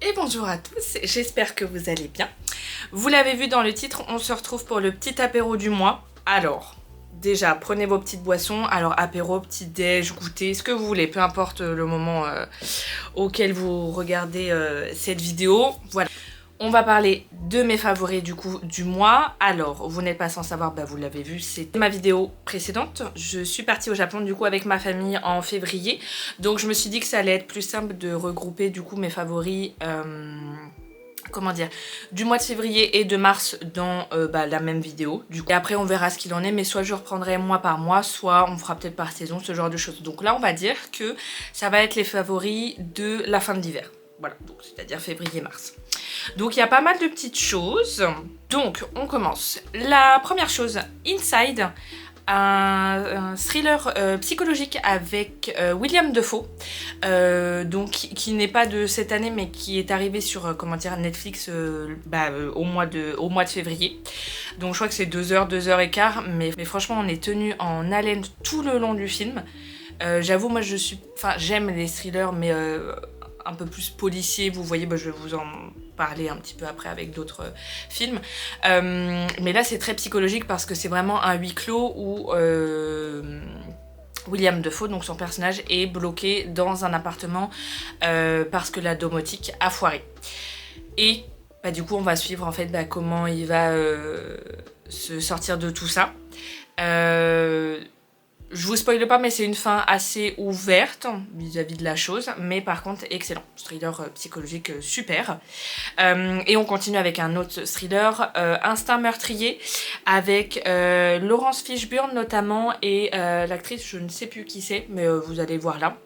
Et bonjour à tous, j'espère que vous allez bien. Vous l'avez vu dans le titre, on se retrouve pour le petit apéro du mois. Alors, déjà, prenez vos petites boissons. Alors, apéro, petit déj, goûter, ce que vous voulez, peu importe le moment auquel vous regardez cette vidéo. Voilà. On va parler de mes favoris du coup du mois. Alors, vous n'êtes pas sans savoir, bah vous l'avez vu, c'est ma vidéo précédente. Je suis partie au Japon du coup avec ma famille en février. Donc je me suis dit que ça allait être plus simple de regrouper du coup mes favoris comment dire, du mois de février et de mars dans la même vidéo. Du coup, et après on verra ce qu'il en est, mais soit je reprendrai mois par mois, soit on fera peut-être par saison, ce genre de choses. Donc là on va dire que ça va être les favoris de la fin de l'hiver. Voilà, donc c'est-à-dire février-mars. Donc il y a pas mal de petites choses. Donc on commence. La première chose, Inside, un thriller psychologique avec William Dafoe, donc qui n'est pas de cette année mais qui est arrivé sur comment dire, Netflix au mois de février. Donc je crois que c'est 2 heures et quart, mais franchement on est tenu en haleine tout le long du film. J'avoue, moi j'aime les thrillers, mais un peu plus policiers, vous voyez, je vais vous en parler un petit peu après avec d'autres films. Mais là c'est très psychologique parce que c'est vraiment un huis clos où William Dafoe, donc son personnage, est bloqué dans un appartement parce que la domotique a foiré. Et du coup on va suivre en fait comment il va se sortir de tout ça. Je vous spoile pas, mais c'est une fin assez ouverte vis-à-vis de la chose, mais par contre excellent. Thriller psychologique super. Et on continue avec un autre thriller, Instinct meurtrier, avec Laurence Fishburne notamment, et l'actrice, je ne sais plus qui c'est, mais vous allez voir là.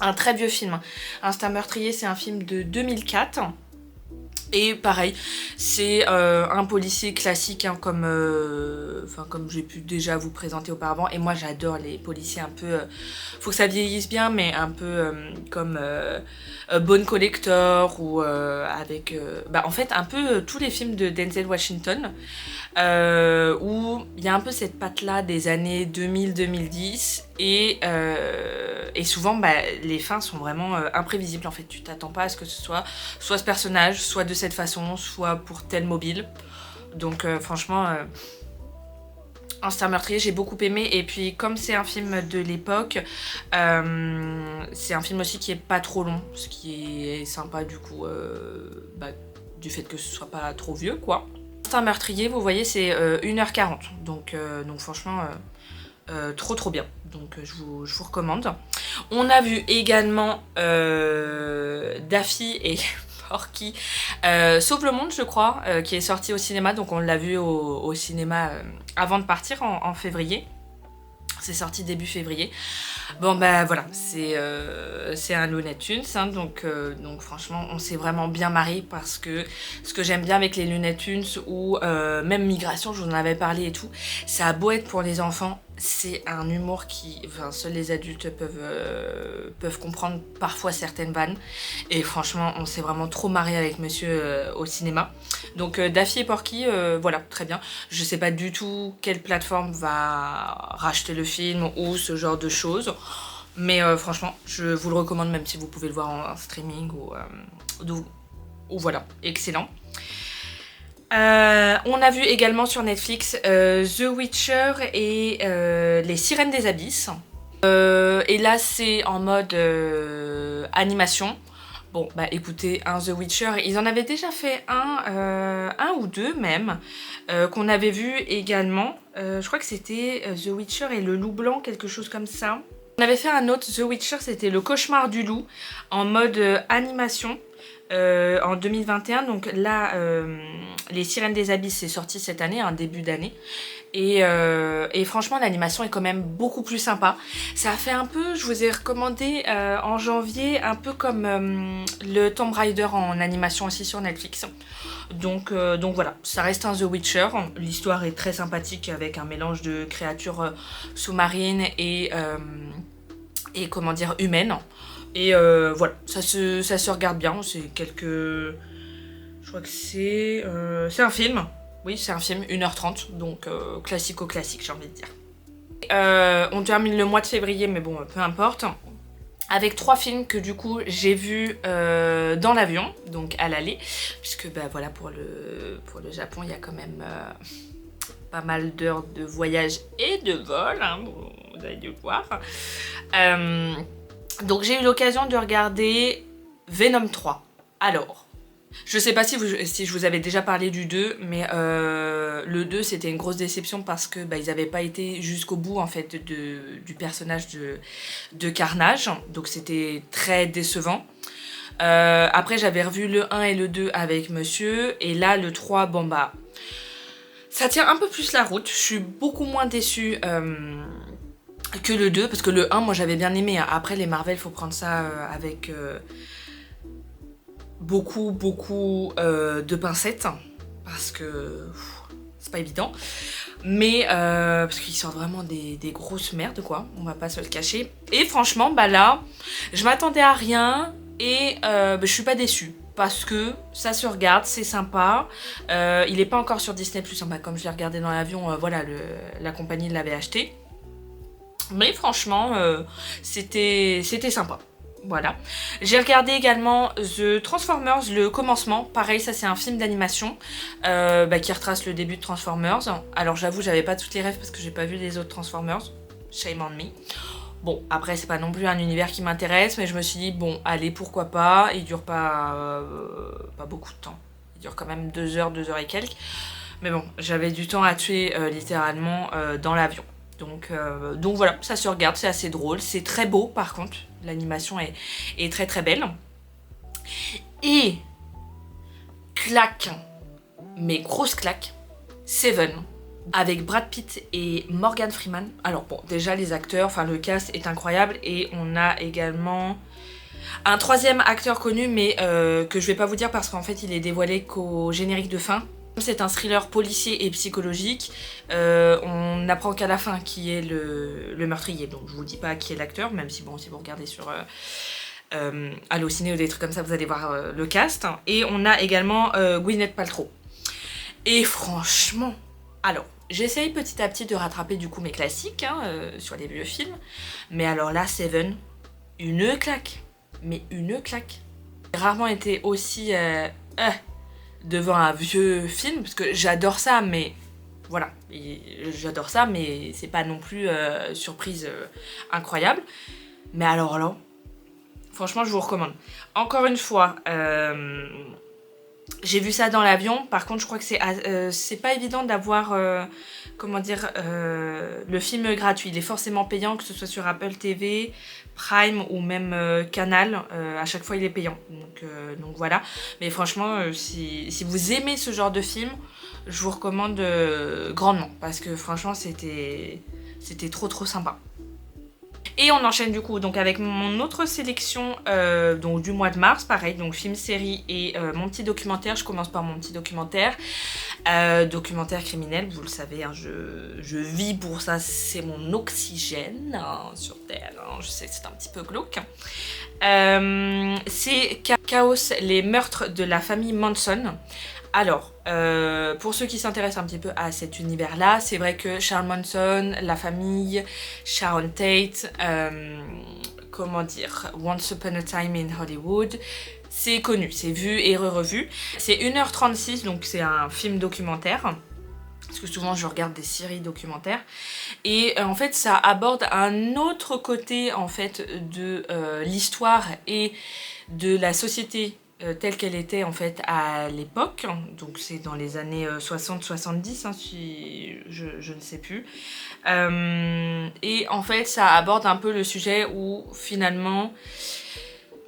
Un très vieux film. Instinct meurtrier, c'est un film de 2004. Et pareil, c'est un policier classique, hein, comme j'ai pu déjà vous présenter auparavant. Et moi j'adore les policiers un peu, faut que ça vieillisse bien, mais un peu comme Bone Collector ou avec, en fait un peu tous les films de Denzel Washington, où il y a un peu cette patte-là des années 2000-2010 et souvent les fins sont vraiment imprévisibles en fait. Tu t'attends pas à ce que ce soit ce personnage, soit de cette façon, soit pour tel mobile. Donc franchement, Instinct meurtrier, j'ai beaucoup aimé. Et puis comme c'est un film de l'époque, c'est un film aussi qui est pas trop long, ce qui est sympa du coup, du fait que ce soit pas trop vieux quoi. Instinct meurtrier, vous voyez, c'est 1h40, donc franchement trop bien, donc je vous recommande. On a vu également Daffy et Porky Sauve le monde, je crois, qui est sorti au cinéma, donc on l'a vu au cinéma avant de partir en février. C'est sorti début février. Bon voilà, c'est un Looney Tunes, hein, donc franchement on s'est vraiment bien marré, parce que ce que j'aime bien avec les Looney Tunes, ou même Migration, je vous en avais parlé et tout, ça a beau être pour les enfants, c'est un humour qui, seuls les adultes peuvent comprendre parfois certaines vannes, et franchement on s'est vraiment trop marré avec monsieur au cinéma. Donc Daffy et Porky, voilà, très bien. Je sais pas du tout quelle plateforme va racheter le film ou ce genre de choses, mais franchement je vous le recommande, même si vous pouvez le voir en streaming ou voilà, excellent. On a vu également sur Netflix The Witcher et Les Sirènes des Abysses. Et là c'est en mode animation. Bon écoutez, The Witcher, ils en avaient déjà fait un ou deux même, qu'on avait vu également. Je crois que c'était The Witcher et le loup blanc, quelque chose comme ça. On avait fait un autre The Witcher, c'était Le Cauchemar du loup, en mode animation. En 2021, donc là Les Sirènes des Abysses c'est sorti cette année, début d'année, et franchement l'animation est quand même beaucoup plus sympa. Ça a fait un peu, je vous ai recommandé en janvier, un peu comme le Tomb Raider en animation aussi sur Netflix. Donc voilà, ça reste un The Witcher. L'histoire est très sympathique avec un mélange de créatures sous-marines et comment dire, humaines. Et voilà, ça se regarde bien, c'est quelques... Je crois que c'est un film. Oui, c'est un film, 1h30, donc classico-classique, j'ai envie de dire. On termine le mois de février, mais bon, peu importe. avec 3 films que du coup j'ai vus dans l'avion, donc à l'aller, puisque bah voilà, pour le Japon il y a quand même pas mal d'heures de voyage et de vol, hein, vous allez le voir. Donc j'ai eu l'occasion de regarder Venom 3. Alors, je sais pas si je vous avais déjà parlé du 2, mais le 2 c'était une grosse déception parce que bah, ils avaient pas été jusqu'au bout en fait du personnage de Carnage, donc c'était très décevant. Après j'avais revu le 1 et le 2 avec monsieur, et là le 3, bon bah ça tient un peu plus la route, je suis beaucoup moins déçue que le 2, parce que le 1 moi j'avais bien aimé, hein. Après les Marvel faut prendre ça avec beaucoup de pincettes, parce que c'est pas évident, mais parce qu'ils sortent vraiment des grosses merdes quoi, on va pas se le cacher. Et franchement bah là je m'attendais à rien, et bah, je suis pas déçue parce que ça se regarde, c'est sympa. Il est pas encore sur Disney+, bah, comme je l'ai regardé dans l'avion, voilà, la compagnie l'avait acheté, mais franchement c'était sympa. Voilà. J'ai regardé également The Transformers, le commencement. Pareil, ça c'est un film d'animation bah, qui retrace le début de Transformers. Alors j'avoue, j'avais pas toutes les rêves parce que j'ai pas vu les autres Transformers. Shame on me. Bon, après c'est pas non plus un univers qui m'intéresse, mais je me suis dit, bon, allez, pourquoi pas. Il dure pas beaucoup de temps. Il dure quand même 2 heures et quelques. Mais bon, j'avais du temps à tuer littéralement dans l'avion. Donc voilà, ça se regarde, c'est assez drôle, c'est très beau par contre, l'animation est très très belle. Et claque, mais grosse claque, Seven, avec Brad Pitt et Morgan Freeman. Alors bon, déjà les acteurs, enfin le cast est incroyable, et on a également un 3e acteur connu, mais que je vais pas vous dire parce qu'en fait il est dévoilé qu'au générique de fin. C'est un thriller policier et psychologique. On apprend qu'à la fin qui est le meurtrier, donc je vous dis pas qui est l'acteur, même si bon, si vous regardez sur Allociné ou des trucs comme ça, vous allez voir le cast. Et on a également Gwyneth Paltrow. Et franchement, alors j'essaye petit à petit de rattraper du coup mes classiques hein, sur les vieux films, mais alors là, Seven, une claque, mais une claque. J'ai rarement été aussi devant un vieux film, parce que j'adore ça, mais voilà, j'adore ça, mais c'est pas non plus surprise incroyable. Mais alors là, franchement, je vous recommande. Encore une fois, j'ai vu ça dans l'avion. Par contre, je crois que c'est pas évident d'avoir, comment dire, le film gratuit. Il est forcément payant, que ce soit sur Apple TV, Prime ou même Canal. À chaque fois, il est payant. Donc voilà. Mais franchement, si vous aimez ce genre de film, je vous recommande grandement. Parce que franchement, c'était trop sympa. Et on enchaîne du coup donc avec mon autre sélection donc du mois de mars, pareil, donc film, série et mon petit documentaire. Je commence par mon petit documentaire. Documentaire criminel, vous le savez, hein, je vis pour ça, c'est mon oxygène hein, sur Terre. Hein, je sais que c'est un petit peu glauque. C'est Chaos, les meurtres de la famille Manson. Alors, pour ceux qui s'intéressent un petit peu à cet univers-là, c'est vrai que Charles Manson, la famille, Sharon Tate, comment dire, Once Upon a Time in Hollywood, c'est connu, c'est vu et re-revu. C'est 1h36, donc c'est un film documentaire. Parce que souvent je regarde des séries documentaires. Et en fait ça aborde un autre côté en fait de l'histoire et de la société telle qu'elle était en fait à l'époque, donc c'est dans les années 60-70 hein, si je ne sais plus, et en fait ça aborde un peu le sujet où finalement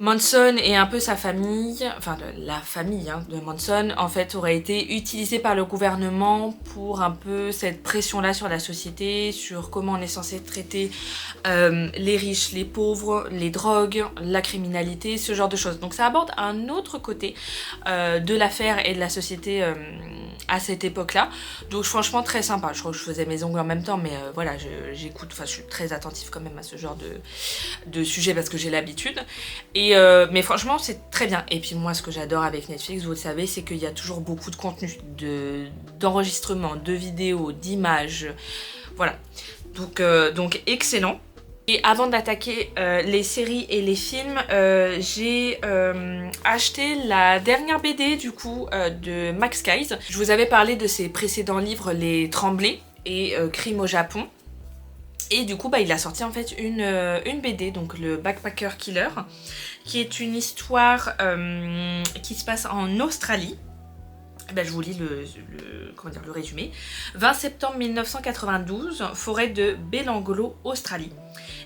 Manson et un peu sa famille, enfin la famille hein, de Manson en fait aurait été utilisée par le gouvernement pour un peu cette pression là sur la société, sur comment on est censé traiter les riches, les pauvres, les drogues, la criminalité, ce genre de choses. Donc ça aborde un autre côté de l'affaire et de la société à cette époque-là. Donc franchement très sympa. Je crois que je faisais mes ongles en même temps, mais voilà, j'écoute, enfin je suis très attentive quand même à ce genre de sujet parce que j'ai l'habitude. Mais franchement c'est très bien. Et puis moi ce que j'adore avec Netflix, vous le savez, c'est qu'il y a toujours beaucoup de contenu, d'enregistrements, de vidéos, d'images, voilà. Donc excellent. Et avant d'attaquer les séries et les films, j'ai acheté la dernière BD du coup de Max Keyes. Je vous avais parlé de ses précédents livres, Les Tremblés et Crime au Japon. Et du coup, il a sorti en fait une BD, donc le Backpacker Killer, qui est une histoire qui se passe en Australie. Je vous lis le résumé. 20 septembre 1992, forêt de Belanglo, Australie.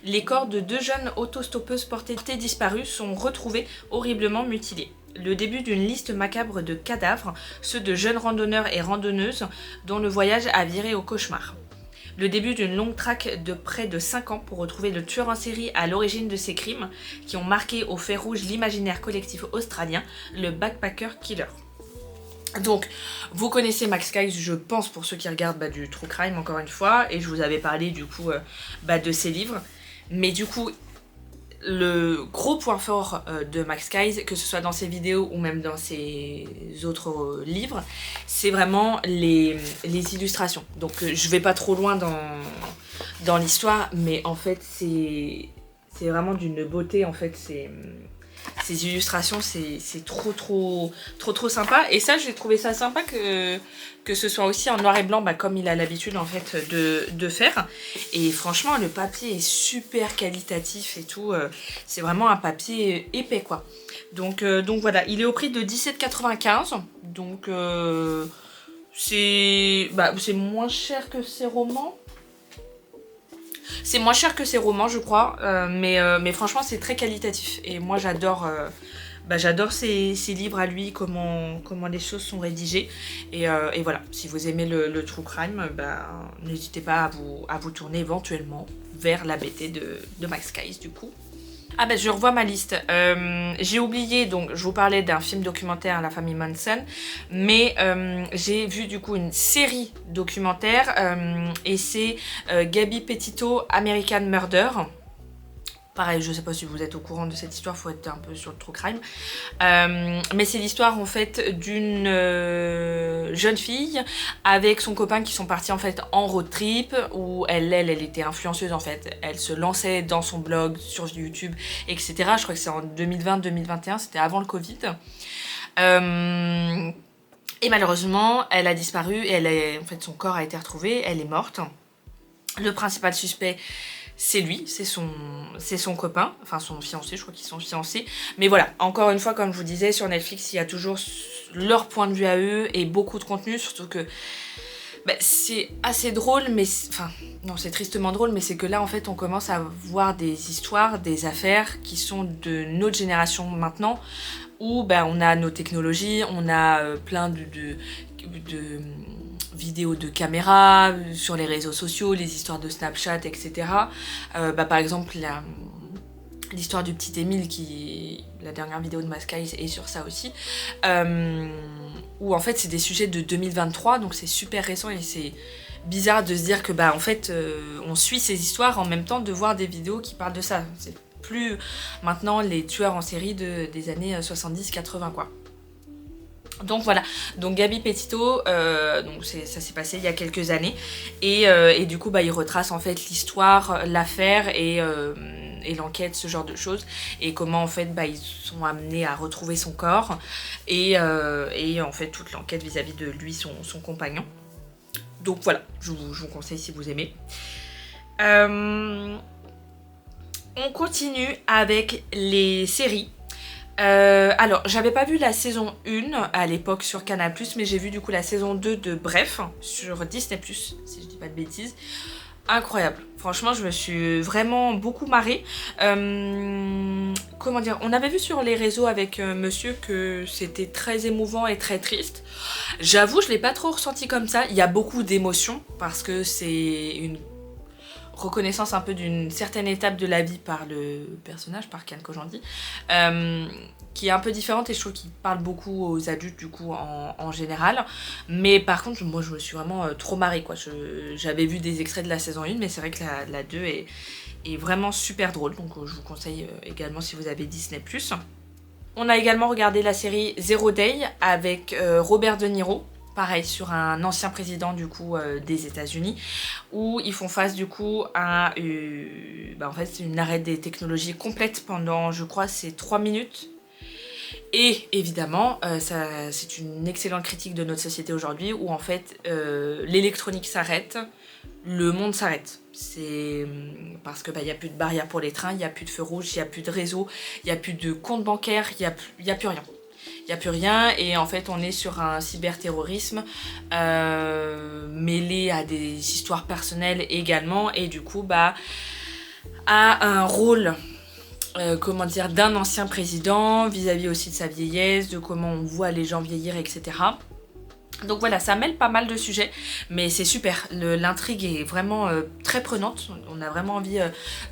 Les corps de 2 jeunes autostoppeuses portées disparues sont retrouvés horriblement mutilés. Le début d'une liste macabre de cadavres, ceux de jeunes randonneurs et randonneuses dont le voyage a viré au cauchemar. Le début d'une longue traque de près de 5 ans pour retrouver le tueur en série à l'origine de ces crimes qui ont marqué au fer rouge l'imaginaire collectif australien, le Backpacker Killer. Donc, vous connaissez Max Keyes, je pense, pour ceux qui regardent du true crime, encore une fois, et je vous avais parlé du coup de ses livres. Mais du coup, le gros point fort de Max Keyes, que ce soit dans ses vidéos ou même dans ses autres livres, c'est vraiment les illustrations. Donc, je vais pas trop loin dans l'histoire, mais en fait, c'est vraiment d'une beauté, en fait, ces illustrations, c'est trop sympa. Et ça, j'ai trouvé ça sympa que ce soit aussi en noir et blanc, comme il a l'habitude en fait de faire. Et franchement, le papier est super qualitatif et tout. C'est vraiment un papier épais, quoi. Donc voilà, il est au prix de 17,95 €. Donc c'est moins cher que ses romans. C'est moins cher que ses romans, je crois, mais franchement, c'est très qualitatif. Et moi, j'adore ces livres à lui, comment les choses sont rédigées. Et voilà, si vous aimez le true crime, n'hésitez pas à vous tourner éventuellement vers la BT de Max Keyes, du coup. Je revois ma liste. J'ai oublié, donc je vous parlais d'un film documentaire, La famille Manson, mais j'ai vu du coup une série documentaire et c'est Gabby Petito, American Murder. Pareil, je sais pas si vous êtes au courant de cette histoire, faut être un peu sur le true crime. Mais c'est l'histoire en fait d'une jeune fille avec son copain qui sont partis en fait en road trip où elle était influenceuse en fait. Elle se lançait dans son blog, sur YouTube, etc. Je crois que c'est en 2020-2021, c'était avant le Covid. Et malheureusement, elle a disparu et en fait son corps a été retrouvé, elle est morte. Le principal suspect, c'est lui, c'est son copain, enfin son fiancé, je crois qu'ils sont fiancés. Mais voilà, encore une fois, comme je vous disais, sur Netflix, il y a toujours leur point de vue à eux et beaucoup de contenu, surtout que c'est assez drôle, mais non, c'est tristement drôle, mais c'est que là, en fait, on commence à voir des histoires, des affaires qui sont de notre génération maintenant, où on a nos technologies, on a plein de vidéos de caméras sur les réseaux sociaux, les histoires de Snapchat, etc. Par exemple, l'histoire du petit Émile, la dernière vidéo de Max Keyes est sur ça aussi, où en fait c'est des sujets de 2023, donc c'est super récent et c'est bizarre de se dire que en fait on suit ces histoires en même temps de voir des vidéos qui parlent de ça. C'est plus maintenant les tueurs en série des années 70-80 quoi. Donc voilà, donc Gabby Petito, ça s'est passé il y a quelques années et du coup il retrace en fait l'histoire, l'affaire et l'enquête, ce genre de choses, et comment en fait ils sont amenés à retrouver son corps et en fait toute l'enquête vis-à-vis de lui, son compagnon. Donc voilà, je vous conseille si vous aimez. On continue avec les séries. Alors, j'avais pas vu la saison 1 à l'époque sur Canal+, mais j'ai vu du coup la saison 2 de Bref sur Disney+, si je dis pas de bêtises. Incroyable. Franchement, je me suis vraiment beaucoup marrée. Comment dire, on avait vu sur les réseaux avec monsieur que c'était très émouvant et très triste. J'avoue, je l'ai pas trop ressenti comme ça. Il y a beaucoup d'émotions parce que c'est une reconnaissance un peu d'une certaine étape de la vie par le personnage, par Kian Kojandi, qui est un peu différente et je trouve qu'il parle beaucoup aux adultes du coup en général. Mais par contre, moi je me suis vraiment trop marrée quoi. J'avais vu des extraits de la saison 1, mais c'est vrai que la 2 est vraiment super drôle, donc je vous conseille également si vous avez Disney+. On a également regardé la série Zero Day avec Robert De Niro. pareil sur un ancien président du coup des États-Unis, où ils font face du coup à en fait c'est une arrêt des technologies complète pendant, je crois, c'est 3 minutes. Et évidemment, c'est une excellente critique de notre société aujourd'hui, où en fait l'électronique s'arrête, le monde s'arrête. C'est parce que y a plus de barrières pour les trains, il y a plus de feux rouges, il y a plus de réseau, il y a plus de compte bancaire, il y a plus rien. Il n'y a plus rien et en fait on est sur un cyberterrorisme mêlé à des histoires personnelles également, et du coup à un rôle d'un ancien président vis-à-vis aussi de sa vieillesse, de comment on voit les gens vieillir, etc. Donc voilà, ça mêle pas mal de sujets, mais c'est super, l'intrigue est vraiment très prenante, on a vraiment envie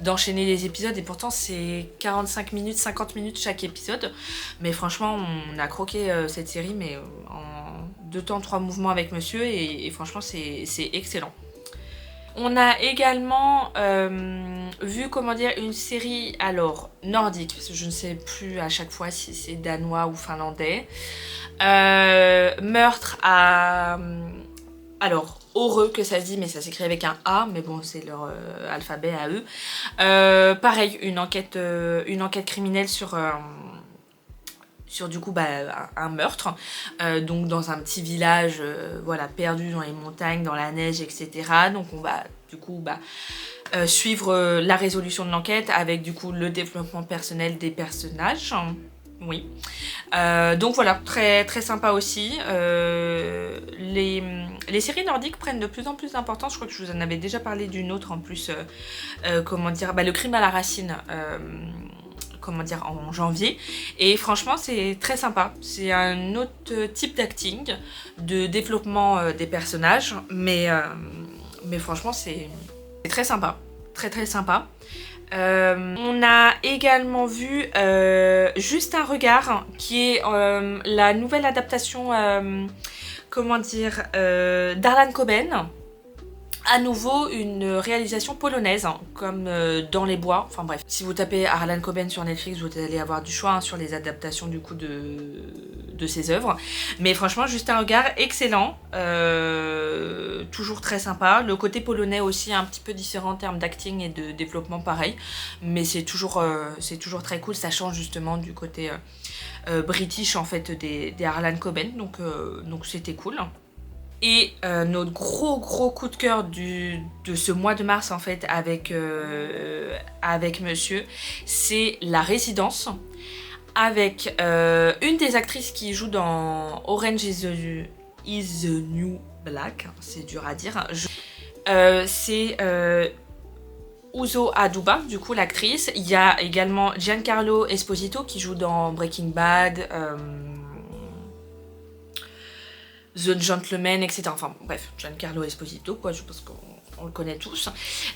d'enchaîner les épisodes, et pourtant c'est 45 minutes, 50 minutes chaque épisode, mais franchement on a croqué cette série mais en 2 temps 3 mouvements avec monsieur, et franchement c'est excellent. On a également vu une série nordique, parce que je ne sais plus à chaque fois si c'est danois ou finlandais. Meurtre à... heureux que ça se dit, mais ça s'écrit avec un A, mais bon c'est leur alphabet à eux. Pareil, une enquête criminelle sur du coup un meurtre, donc dans un petit village perdu dans les montagnes, dans la neige, etc. Donc on va du coup suivre la résolution de l'enquête avec du coup le développement personnel des personnages. Oui. Donc voilà, très, très sympa aussi. Les séries nordiques prennent de plus en plus d'importance. Je crois que je vous en avais déjà parlé d'une autre en plus. Le crime à la racine. En janvier, et franchement c'est très sympa, c'est un autre type d'acting, de développement des personnages, mais franchement c'est très sympa, très très sympa. On a également vu Juste un regard, qui est la nouvelle adaptation d'Harlan Coben. À nouveau une réalisation polonaise, comme Dans les bois, enfin bref. Si vous tapez Harlan Coben sur Netflix, vous allez avoir du choix sur les adaptations du coup de ses œuvres. Mais franchement, Juste un regard, excellent, toujours très sympa. Le côté polonais aussi un petit peu différent en termes d'acting et de développement, pareil. Mais c'est toujours très cool, ça change justement du côté british en fait des Harlan Coben, donc c'était cool. Et notre gros coup de cœur de ce mois de mars en fait avec monsieur, c'est La Résidence, avec une des actrices qui joue dans Orange is the New Black, c'est dur à dire. C'est Uzo Aduba, du coup l'actrice. Il y a également Giancarlo Esposito qui joue dans Breaking Bad, The Gentleman, etc. Enfin bref, Giancarlo Esposito, quoi, je pense qu'on le connaît tous.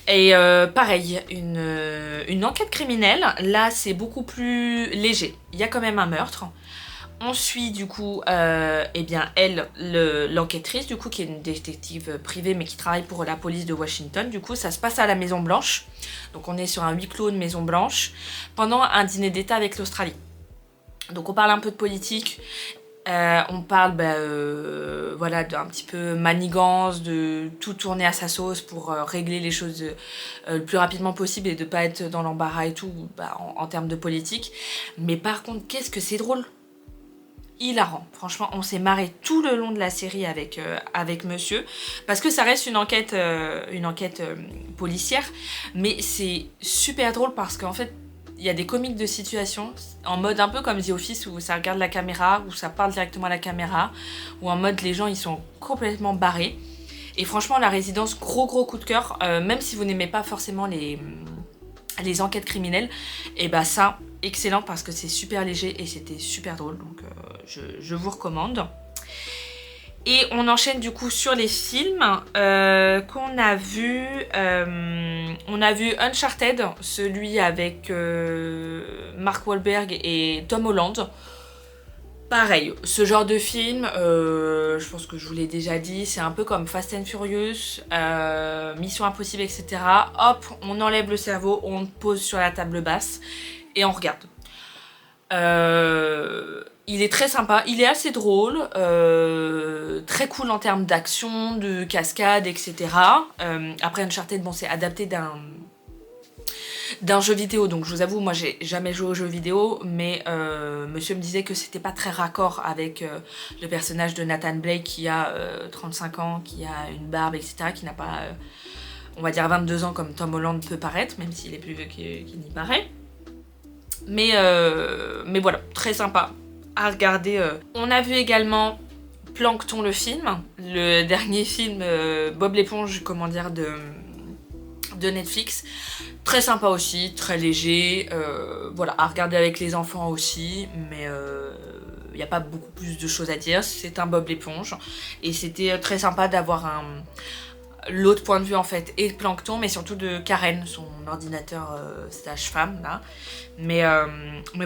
Et pareil, une enquête criminelle. Là, c'est beaucoup plus léger. Il y a quand même un meurtre. On suit du coup, l'enquêtrice, du coup, qui est une détective privée, mais qui travaille pour la police de Washington. Du coup, ça se passe à la Maison Blanche. Donc on est sur un huis clos de Maison Blanche, pendant un dîner d'État avec l'Australie. Donc on parle un peu de politique. On parle d'un petit peu manigance, de tout tourner à sa sauce pour régler les choses le plus rapidement possible et de pas être dans l'embarras et tout en termes de politique. Mais par contre, qu'est-ce que c'est drôle, hilarant. Franchement, on s'est marré tout le long de la série avec monsieur, parce que ça reste une enquête policière, mais c'est super drôle parce qu'en fait il y a des comiques de situation, en mode un peu comme The Office, où ça regarde la caméra, où ça parle directement à la caméra, où en mode les gens ils sont complètement barrés. Et franchement, La Résidence, gros coup de cœur, même si vous n'aimez pas forcément les enquêtes criminelles, et ça, excellent, parce que c'est super léger et c'était super drôle, donc je vous recommande. Et on enchaîne du coup sur les films qu'on a vus. On a vu Uncharted, celui avec Mark Wahlberg et Tom Holland. Pareil, ce genre de film, je pense que je vous l'ai déjà dit, c'est un peu comme Fast and Furious, Mission Impossible, etc. Hop, on enlève le cerveau, on pose sur la table basse et on regarde. Il est très sympa, il est assez drôle, très cool en termes d'action, de cascade, etc. Après Uncharted, bon c'est adapté d'un jeu vidéo, donc je vous avoue, moi j'ai jamais joué aux jeux vidéo, mais monsieur me disait que c'était pas très raccord avec le personnage de Nathan Blake qui a 35 ans, qui a une barbe, etc., qui n'a pas, on va dire 22 ans comme Tom Holland peut paraître, même s'il est plus vieux qu'il n'y paraît. Mais voilà, très sympa à regarder. On a vu également Plankton le film, le dernier film Bob l'éponge, comment dire, de Netflix. Très sympa aussi, très léger, voilà, à regarder avec les enfants aussi, mais il n'y a pas beaucoup plus de choses à dire. C'est un Bob l'éponge, et c'était très sympa d'avoir l'autre point de vue en fait, et de Plankton, mais surtout de Karen, son ordinateur sage-femme là. Mais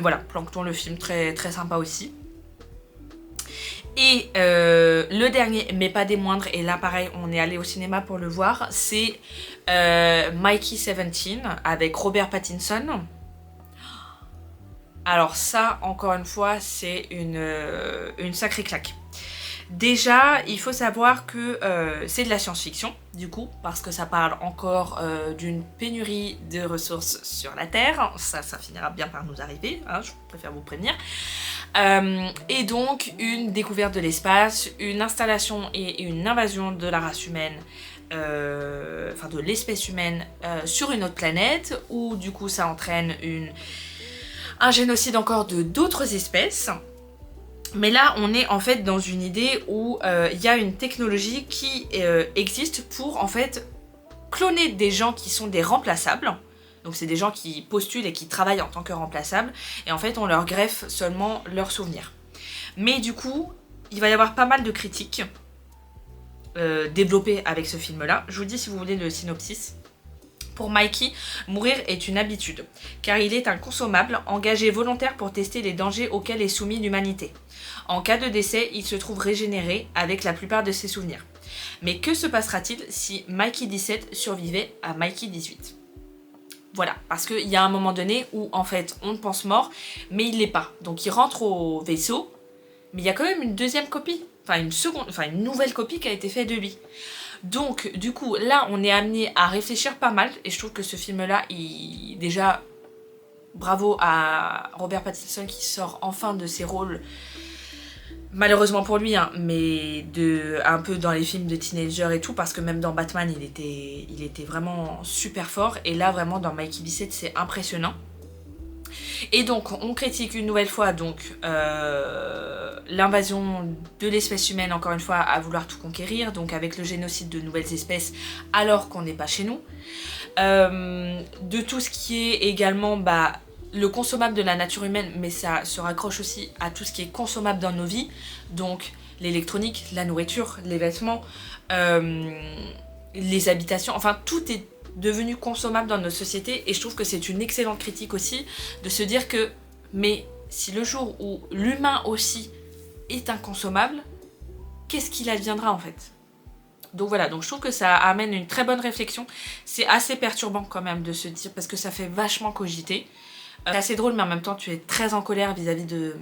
voilà, Plankton le film, très, très sympa aussi. Et le dernier, mais pas des moindres, et là pareil, on est allé au cinéma pour le voir, c'est Mikey 17 avec Robert Pattinson. Alors ça, encore une fois, c'est une sacrée claque. Déjà, il faut savoir que c'est de la science-fiction, du coup, parce que ça parle encore d'une pénurie de ressources sur la Terre. Ça finira bien par nous arriver, hein, je préfère vous prévenir. Et donc, une découverte de l'espace, une installation et une invasion de la race humaine, enfin de l'espèce humaine sur une autre planète, où du coup ça entraîne un génocide encore de d'autres espèces. Mais là, on est en fait dans une idée où il y a une technologie qui existe pour en fait cloner des gens qui sont des remplaçables. Donc c'est des gens qui postulent et qui travaillent en tant que remplaçables. Et en fait, on leur greffe seulement leurs souvenirs. Mais du coup, il va y avoir pas mal de critiques développées avec ce film-là. Je vous dis si vous voulez le synopsis. Pour Mikey, mourir est une habitude, car il est un consommable engagé volontaire pour tester les dangers auxquels est soumise l'humanité. En cas de décès, il se trouve régénéré avec la plupart de ses souvenirs. Mais que se passera-t-il si Mikey 17 survivait à Mikey 18 ? Voilà, parce qu'il y a un moment donné où en fait on le pense mort, mais il l'est pas. Donc il rentre au vaisseau, mais il y a quand même une deuxième copie, une nouvelle copie qui a été faite de lui. Donc du coup là on est amené à réfléchir pas mal, et je trouve que ce film là, déjà bravo à Robert Pattinson qui sort enfin de ses rôles, malheureusement pour lui, hein, mais un peu dans les films de teenager et tout, parce que même dans Batman il était vraiment super fort, et là vraiment dans Mikey 17 c'est impressionnant. Et donc on critique une nouvelle fois donc l'invasion de l'espèce humaine, encore une fois, à vouloir tout conquérir, donc avec le génocide de nouvelles espèces alors qu'on n'est pas chez nous. De tout ce qui est également le consommable de la nature humaine, mais ça se raccroche aussi à tout ce qui est consommable dans nos vies, donc l'électronique, la nourriture, les vêtements, les habitations, enfin tout est devenu consommable dans notre société, et je trouve que c'est une excellente critique aussi de se dire que, mais si le jour où l'humain aussi est inconsommable, qu'est-ce qu'il adviendra en fait ? Donc voilà, donc je trouve que ça amène une très bonne réflexion. C'est assez perturbant quand même de se dire, parce que ça fait vachement cogiter. C'est assez drôle, mais en même temps tu es très en colère vis-à-vis de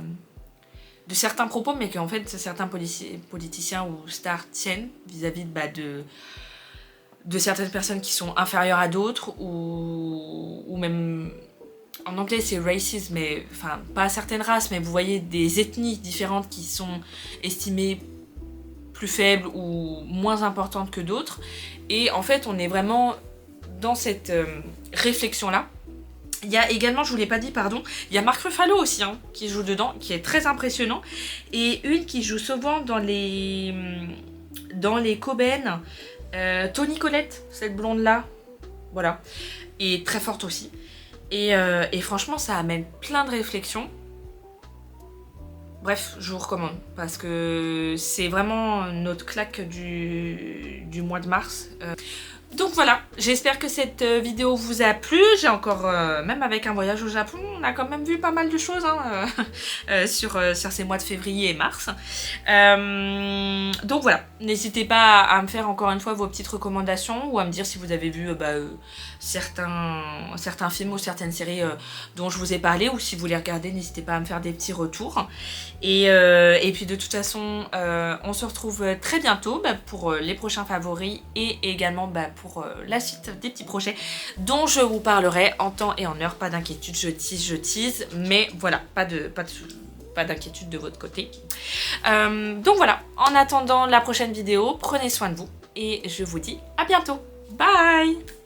certains propos, mais qu'en fait certains politiciens ou stars tiennent vis-à-vis de certaines personnes qui sont inférieures à d'autres, ou même, en anglais c'est racisme, mais enfin pas à certaines races, mais vous voyez des ethnies différentes qui sont estimées plus faibles ou moins importantes que d'autres, et en fait on est vraiment dans cette réflexion là. Il y a également, je vous l'ai pas dit, pardon, il y a Mark Ruffalo aussi hein, qui joue dedans, qui est très impressionnant, et une qui joue souvent dans les Coben, Toni Collette, cette blonde là, voilà, et très forte aussi, et franchement ça amène plein de réflexions. Bref, je vous recommande, parce que c'est vraiment notre claque du mois de mars. Donc voilà, j'espère que cette vidéo vous a plu. J'ai encore, même avec un voyage au Japon, on a quand même vu pas mal de choses hein, sur ces mois de février et mars. Donc voilà, n'hésitez pas à me faire encore une fois vos petites recommandations ou à me dire si vous avez vu certains films ou certaines séries dont je vous ai parlé, ou si vous les regardez, n'hésitez pas à me faire des petits retours. Et puis de toute façon, on se retrouve très bientôt pour les prochains favoris et également pour la suite des petits projets dont je vous parlerai en temps et en heure. Pas d'inquiétude, je tease, mais voilà, pas d'inquiétude de votre côté. Donc voilà, en attendant la prochaine vidéo, prenez soin de vous et je vous dis à bientôt. Bye!